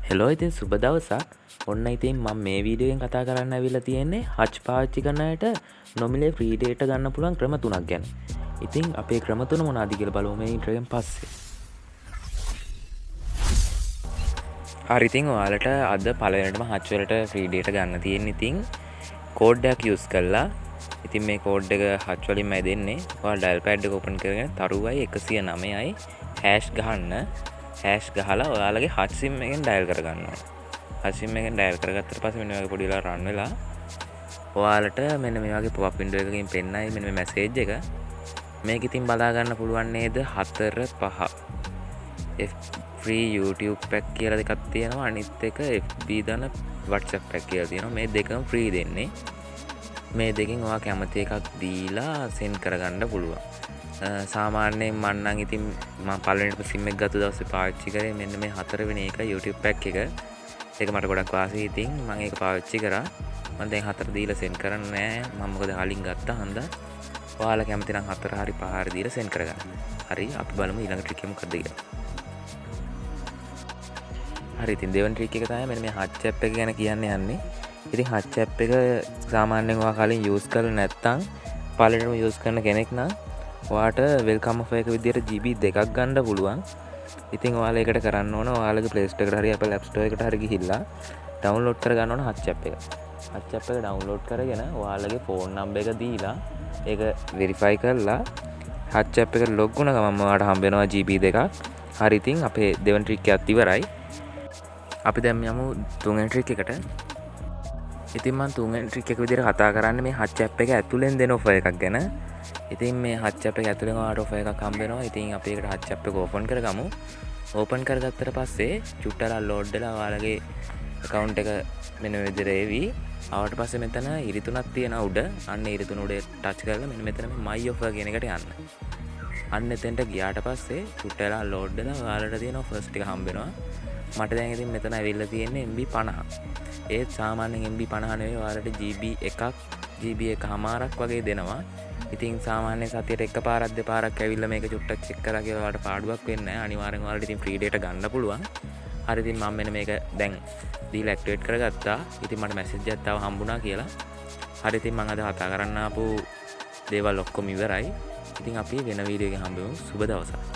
Hello ඉතින් සුබ දවසක්. ඔන්න ඉතින් මම මේ වීඩියෝෙන් කතා කරන්න ඇවිල්ලා තියෙන්නේ හච් පාවිච්චි කරන අයට නොමිලේ ෆ්‍රී ඩේටා ගන්න පුළුවන් ක්‍රම තුනක් ගැන. ඉතින් අපේ ක්‍රම තුන මොනවද කියලා බලමු මේ ඉන්ට්‍රෝයෙන් පස්සේ. හරි ඉතින් ඔයාලට අද පළවෙනිටම හච් වලට ෆ්‍රී ඩේටා ගන්න තියෙන ඉතින් කෝඩ් එකක් යූස් කරලා ඉතින් මේ කෝඩ් එක හච් වලින්මයි දෙන්නේ. ඔයාලා ඩයල් පෑඩ් එක ඕපන් කරගෙන තරුවයි 109යි හෑෂ් ගහන්න. හෑෂ් ගහලා ඔයාලගේ හච් සිම් එකෙන් ඩයල් කරගන්න ඕනේ. හච් සිම් එකෙන් ඩයල් කරගත්තට පස්සේ මෙන්න මේ වගේ පොඩි වෙලා රන් වෙලා ඔයාලට මෙන්න මේ වගේ පොප් වින්ඩෝ එකකින් පෙන්නයි මෙන්න මේ මැසේජ් එක. මේක ඉතින් බලා ගන්න පුළුවන් නේද 4 5 free YouTube pack කියලා දෙකක් තියෙනවා. අනිත් එක FB දන WhatsApp pack කියලා තියෙනවා. මේ දෙකම free දෙන්නේ. මේ දෙකෙන් ඔයා කැමති එකක් දීලා send කරගන්න පුළුවන්. සාමාන්‍යයෙන් මම නම් ඉතින් මම පළවෙනිට සිම් එක ගත්ත දවසේ පාවිච්චි කරේ මෙන්න මේ 4 වෙනි එක YouTube pack එක. ඒක මට ගොඩක් වාසියි. ඉතින් මම ඒක පාවිච්චි කරා. මම දැන් 4 දීලා send කරන්නේ නැහැ. මම මොකද හලින් ගත්තා හන්දා. ඔයාලා කැමති නම් 4 හරි 5 හරි දීලා send කරගන්න. හරි අපි බලමු ඊළඟ ට්‍රික් එක මොකක්ද කියලා. හරි ඉතින් දෙවෙනි ට්‍රික් එක තමයි මෙන්න මේ හච් ඇප් එක ගැන කියන්න යන්නේ. ඉතින් හච් ඇප් එක සාමාන්‍යයෙන් ඔයා කලින් යූස් කරලා නැත්නම් පළවෙනිම යූස් කරන කෙනෙක් නම් ඔයාට වෙල්කම් ඔෆර් එක විදියට GB 2ක් ගන්න පුළුවන්. ඉතින් ඔයාලා ඒකට කරන්න ඕන ඔයාලගේ Play Store එකට හරි Apple App Store එකට හරි ගිහිල්ලා ඩවුන්ලෝඩ් කරගන්න ඕන හච් ඇප් එක. හච් ඇප් එක ඩවුන්ලෝඩ් කරගෙන ඔයාලගේ ෆෝන් නම්බර් එක දීලා ඒක වෙරිෆයි කරලා හච් ඇප් එකට ලොග් වුණ ගමන් ඔයාලට හම්බ වෙනවා GB 2ක්. හරි ඉතින් අපේ දෙවෙනි ට්‍රික් එකත් ඉවරයි. අපි දැන් යමු තුන්වෙනි ට්‍රික් එකට. ඉතින් මම තුන්වෙනි ට්‍රික් එක විදිහට කතා කරන්නේ මේ හච් ඇප් එක ඇතුලෙන් දෙන ඔෆර් එකක් ගැන. ඉතින් මේ හච් ඇප් එක ඇතුලෙන් ඔයාලට ඔෆර් එකක් හම්බ වෙනවා. ඉතින් අපි ඒකට හච් ඇප් එක ඕපන් කරගමු. ඕපන් කරගත්තට පස්සේ චුට්ටලා ලෝඩ් වෙලා ඔයාලගේ account එක මෙන්න මේ විදිහට එවි. ආවට පස්සේ මෙතන ඉරිතුනක් තියෙනවා උඩ. අන්න ඉරිතුන උඩ ටච් කරලා මෙන්න මෙතන මේ my offer කියන එකට යන්න. අන්න එතෙන්ට ගියාට පස්සේ චුට්ටලා ලෝඩ් වෙලා ඔයාලට තියෙන offers ටික හම්බ වෙනවා. මට දැන් ඉතින් මෙතන ඇවිල්ලා තියෙන්නේ MB 50. ඒත් සාමාන්‍යයෙන් MB 50 නෙවෙයි ඔයාලට GB 1ක් GB 1මාරක් වගේ දෙනවා. ඉතින් සාමාන්‍ය සතියට එකපාරක් දෙපාරක් ඇවිල්ලා මේක චුට්ටක් චෙක් කරලා කියලා ඔයාලට පාඩුවක් වෙන්නේ නැහැ. අනිවාර්යෙන් ඔයාලට ඉතින් ෆ්‍රී ඩේටා ගන්න පුළුවන්. හරි ඉතින් මම මෙන්න මේක දැන් දීලා ඇක්ටිවේට් කරගත්තා. ඉතින් මට මැසේජ් එකක් ආව හම්බුණා කියලා. හරි ඉතින් මම අද කතා කරන්න ආපු දේවල් ඔක්කොම ඉවරයි. ඉතින් අපි වෙන වීඩියෝ එකකින් හම්බෙමු. සුබ දවසක්.